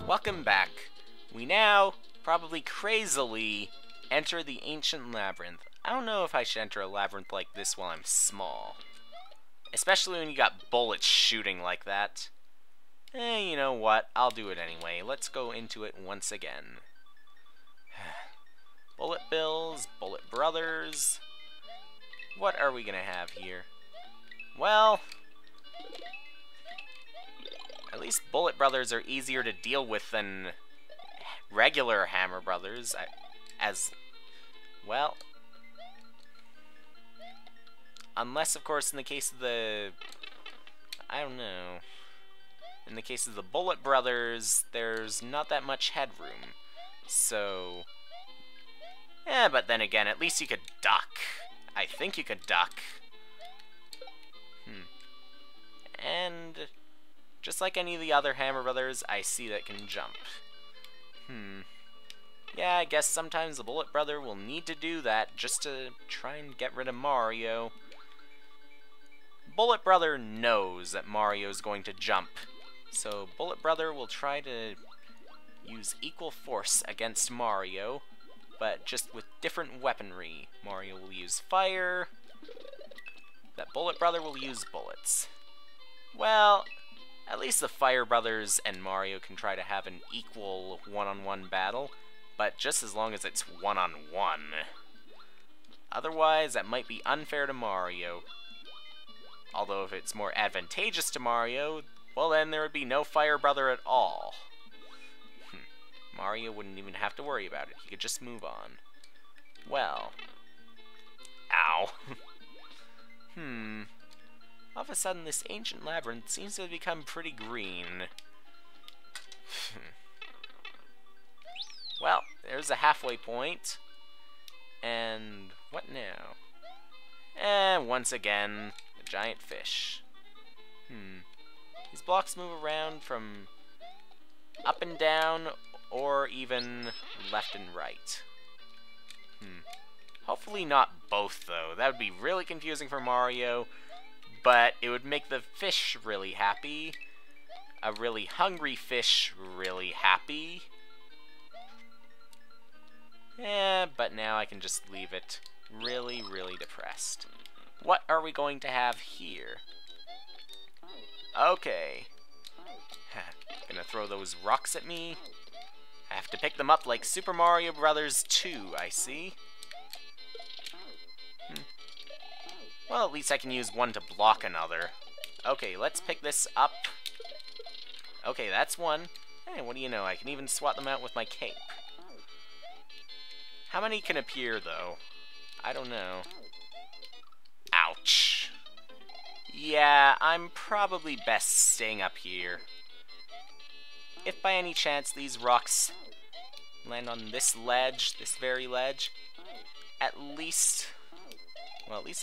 Welcome back. We now, probably crazily, enter the ancient labyrinth. I don't know if I should enter a labyrinth like this while I'm small. Especially when you got bullets shooting like that. You know what? I'll do it anyway. Let's go into it once again. Bullet bills, bullet brothers. What are we gonna have here? Well, at least bullet brothers are easier to deal with than regular hammer brothers. Well, unless, of course, in the case of the, I don't know, in the case of the bullet brothers, there's not that much headroom. So, but then again, at least you could duck. I think you could duck. And just like any of the other hammer brothers, I see that can jump. Yeah, I guess sometimes the bullet brother will need to do that just to try and get rid of Mario. Bullet brother knows that Mario's going to jump, so bullet brother will try to use equal force against Mario, but just with different weaponry. Mario will use fire, that bullet brother will use bullets. Well, at least the Fire Brothers and Mario can try to have an equal one-on-one battle, but just as long as it's one-on-one. Otherwise, that might be unfair to Mario. Although if it's more advantageous to Mario, well then there would be no Fire Brother at all. Mario wouldn't even have to worry about it. He could just move on. Well. Ow. All of a sudden, this ancient labyrinth seems to have become pretty green. Well, there's a halfway point. And what now? Once again, a giant fish. These blocks move around from up and down, or even left and right. Hopefully not both, though. That would be really confusing for Mario. But it would make the fish really happy. A really hungry fish really happy. But now I can just leave it really, really depressed. What are we going to have here? Okay. Gonna throw those rocks at me. I have to pick them up like Super Mario Bros. 2, I see. Well, at least I can use one to block another. Okay, let's pick this up. Okay, that's one. Hey, what do you know? I can even swat them out with my cape. How many can appear, though? I don't know. Ouch. Yeah, I'm probably best staying up here. If by any chance these rocks land on this ledge, this very ledge, at least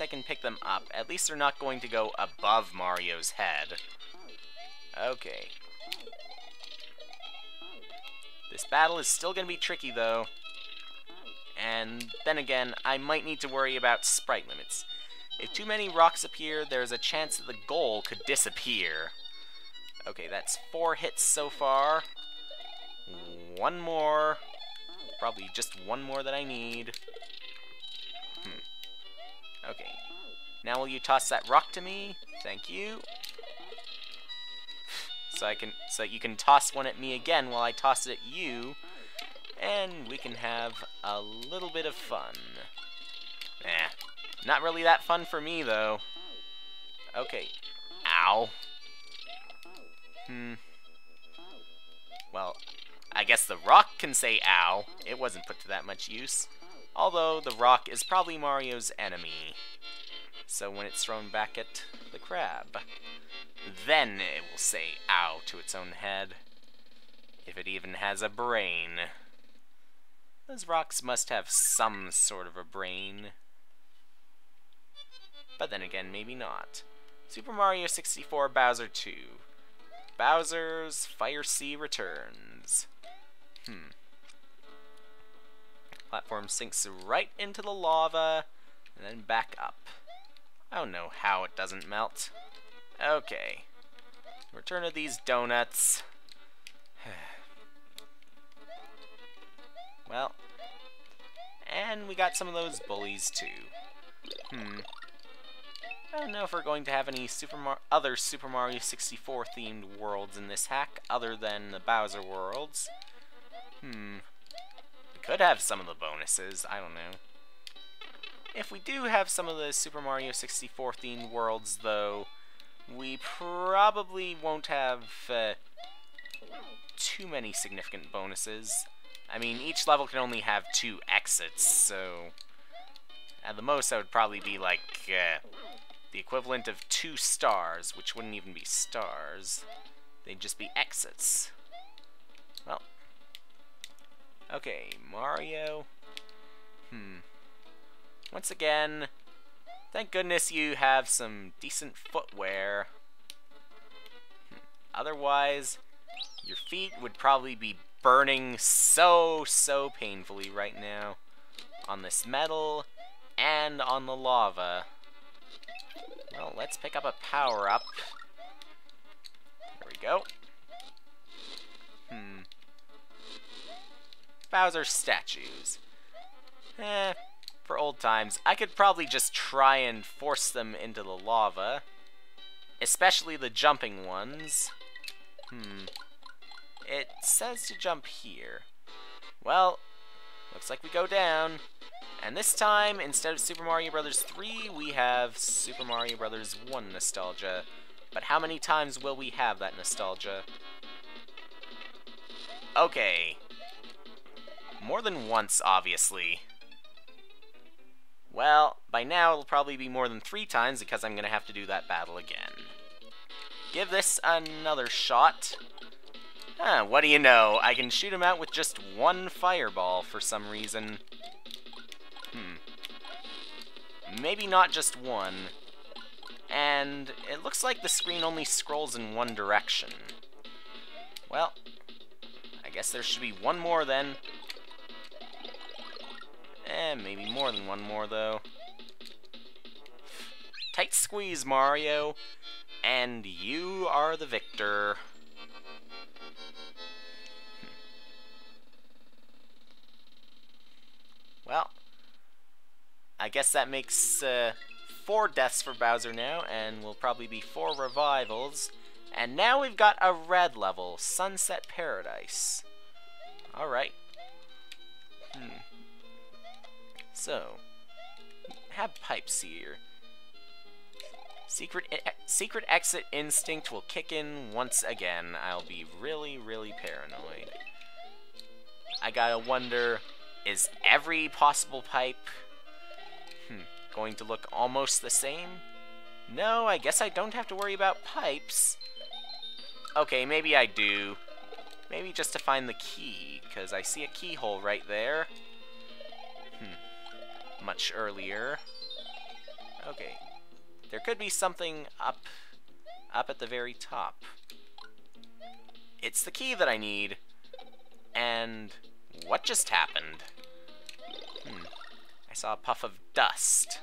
I can pick them up. At least they're not going to go above Mario's head. Okay. This battle is still going to be tricky, though. And then again, I might need to worry about sprite limits. If too many rocks appear, there's a chance that the goal could disappear. Okay, that's 4 hits so far. One more. Probably just one more that I need. Okay. Now will you toss that rock to me? Thank you. So you can toss one at me again while I toss it at you. And we can have a little bit of fun. Not really that fun for me, though. Okay. Ow. Well, I guess the rock can say ow. It wasn't put to that much use. Although, the rock is probably Mario's enemy. So when it's thrown back at the crab, then it will say ow to its own head. If it even has a brain. Those rocks must have some sort of a brain. But then again, maybe not. Super Mario 64 Bowser 2. Bowser's Fire Sea returns. Platform sinks right into the lava, and then back up. I don't know how it doesn't melt. Okay. Return of these donuts. Well, and we got some of those bullies too. I don't know if we're going to have any other Super Mario 64 themed worlds in this hack other than the Bowser worlds. We could have some of the bonuses, I don't know. If we do have some of the Super Mario 64 themed worlds though, we probably won't have too many significant bonuses. I mean, each level can only have 2 exits, so at the most that would probably be like the equivalent of 2 stars, which wouldn't even be stars. They'd just be exits. Well, okay, Mario. Once again, thank goodness you have some decent footwear. Otherwise, your feet would probably be burning so painfully right now on this metal and on the lava. Well, let's pick up a power-up. There we go. Bowser statues. For old times, I could probably just try and force them into the lava. Especially the jumping ones. It says to jump here. Well, looks like we go down. And this time, instead of Super Mario Bros. 3, we have Super Mario Bros. 1 nostalgia. But how many times will we have that nostalgia? Okay. More than once, obviously. Well, by now it'll probably be more than 3 times because I'm going to have to do that battle again. Give this another shot. What do you know? I can shoot him out with just 1 fireball for some reason. Maybe not just 1. And it looks like the screen only scrolls in 1 direction. Well, I guess there should be 1 more then. Maybe more than 1 more though. Tight squeeze, Mario. And you are the victor. Well, I guess that makes 4 deaths for Bowser now, and will probably be 4 revivals. And now we've got a red level, Sunset Paradise. Alright. So, have pipes here. Secret exit instinct will kick in once again. I'll be really paranoid. I gotta wonder, is every possible pipe going to look almost the same? No, I guess I don't have to worry about pipes. Okay, maybe I do. Maybe just to find the key, because I see a keyhole right there. Much earlier. Okay. There could be something up at the very top. It's the key that I need. And what just happened? I saw a puff of dust.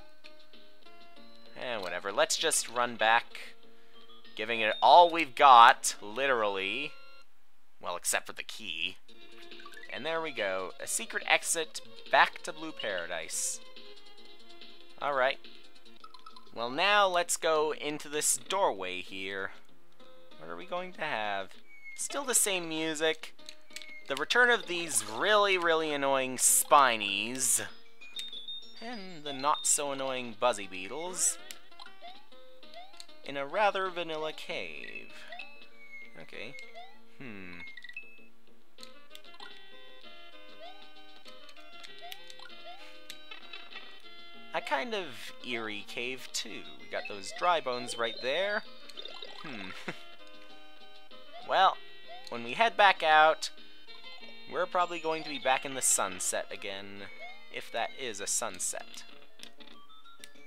Whatever. Let's just run back, giving it all we've got, literally. Well, except for the key. And there we go. A secret exit back to Blue Paradise. Alright. Well, now let's go into this doorway here. What are we going to have? Still the same music. The return of these really annoying Spinies. And the not-so-annoying Buzzy Beetles. In a rather vanilla cave. Okay. A kind of eerie cave, too. We got those dry bones right there. Well, when we head back out, we're probably going to be back in the sunset again, if that is a sunset.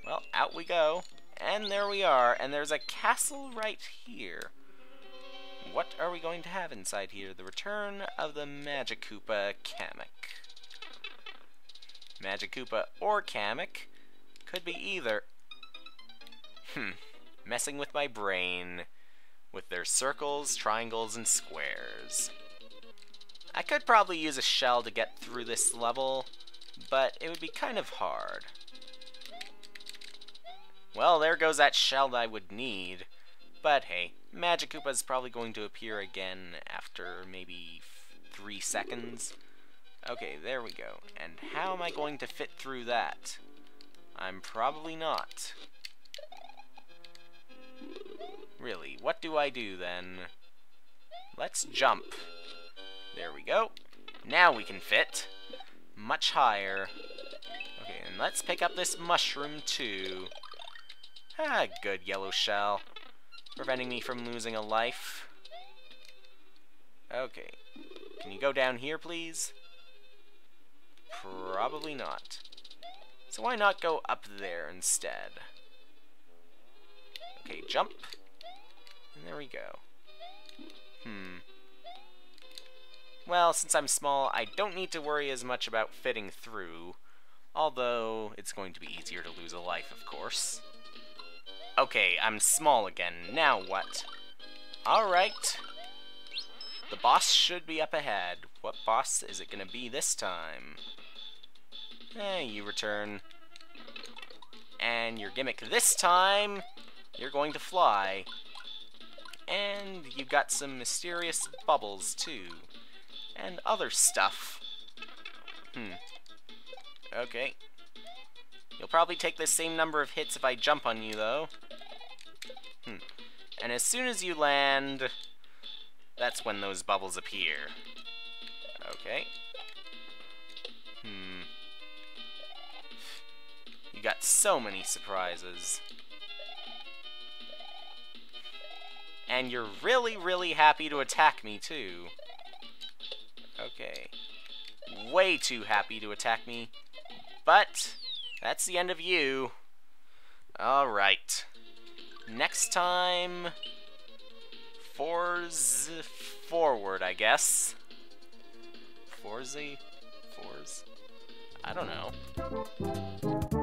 Well, out we go, and there we are, and there's a castle right here. What are we going to have inside here? The return of the Magic Koopa Kamek. Magic Koopa or Kamek. Could be either. Messing with my brain with their circles, triangles, and squares. I could probably use a shell to get through this level, but it would be kind of hard. Well, there goes that shell that I would need. But hey, Magic Koopa's probably going to appear again after maybe 3 seconds. Okay, there we go. And how am I going to fit through that? I'm probably not. Really, what do I do then? Let's jump. There we go. Now we can fit. Much higher. Okay, and let's pick up this mushroom too. Ah, good yellow shell. Preventing me from losing a life. Okay. Can you go down here, please? Probably not. So why not go up there instead? Okay, jump. And there we go. Well, since I'm small, I don't need to worry as much about fitting through. Although, it's going to be easier to lose a life, of course. Okay, I'm small again. Now what? Alright. The boss should be up ahead. What boss is it gonna be this time? You return. And your gimmick this time, you're going to fly. And you've got some mysterious bubbles, too. And other stuff. Okay. You'll probably take the same number of hits if I jump on you, though. And as soon as you land, that's when those bubbles appear. Okay. You got so many surprises. And you're really, really happy to attack me, too. Okay. Way too happy to attack me. But that's the end of you. Alright. Next time, FOURZE forward, I guess. FOURZE? FOURZE? I don't know.